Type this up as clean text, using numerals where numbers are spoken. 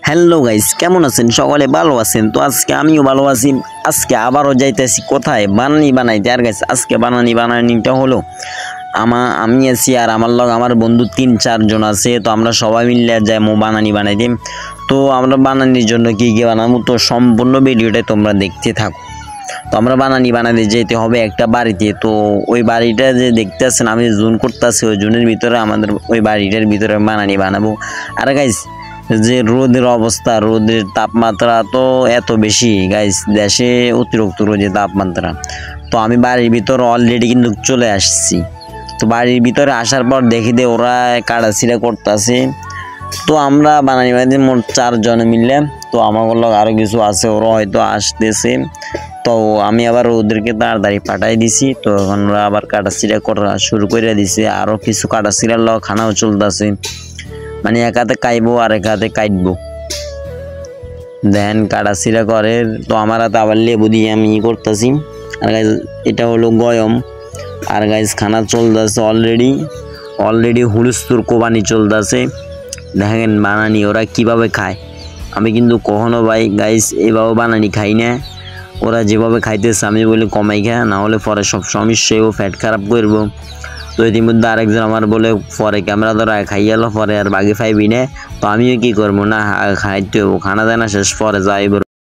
Hello guys, কেমন আছেন? সকলে ভালো আছেন? তো আজকে আমিও ভালো আছি। আজকে আবারও যাইতেছি কোথায় বানানি বানাইতে। আর গাইস, আজকে বানানিটা হলো আমি আছি আর আমার লগ আমার বন্ধু 3-4 জন আছে। তো আমরা সবাই মিলে যাই বানানি বানাইতে। তো আমরা বানানির জন্য কি কি বানাবো, তো সম্পূর্ণ ভিডিওটা তোমরা দেখতে থাকো। তো আমরা বানানি বানাতে যেতে হবে একটা বাড়িতে। তো ওই বাড়িটা যে দেখতেছেন আমি জুন করতেছি, ওই জুনের ভিতরে আমাদের ওই বাড়িটার ভিতরে বানানি বানাবো। আর গাইস, যে রোদের অবস্থা, রোদের তাপমাত্রা তো এত বেশি গাইস, দেশে অতিরিক্ত রোদের তাপমাত্রা। তো আমি বাড়ির ভিতরে অলরেডি কিন্তু চলে আসছি। তো বাড়ির ভিতরে আসার পর দেখি যে ওরা কাটাছিড়া করতেছে। তো আমরা বানানি বানাতে মোট 4 জন মিললে। তো আমার লোক আরও কিছু আছে, ওরা হয়তো আসতেছে। তো আমি আবার ওদেরকে তাড়াতাড়ি পাঠাই দিছি। তো এখন ওরা আবার কাটাছিড়া করা শুরু করে দিছে। আরও কিছু কাটাছিড়ার লোক খানাও চলতেছে, মানে এক হাতে কাইবো আর এক হাতে কাটবো, দেন কাটাছিড়া করে। তো আমার হাতে আবার লেবু দিয়ে আমি করতেছি। আর গাইজ, এটা হলো গয়ম। আর গাইজ, খানা চলতেছে অলরেডি হুলস্থুর কোবানি চলতেছে। দেখেন বানানি ওরা কিভাবে খায়। আমি কিন্তু কখনো গাইজ এভাবে বানানি খাই না। ওরা যেভাবে খাইতেছে আমি বলি কমাই খা, না হলে পরে সব সমস্যায় ও ফ্যাট খারাপ করবো। তো ইতিমধ্যে আরেকজন আমার বলে পরে ক্যামেরা ধরা খাইয়ালো, পরে আর বাকি ফাইবি না। তো আমিও কি করবো, না খাইতে হবো, খানা দেয় না শেষ পরে যাইব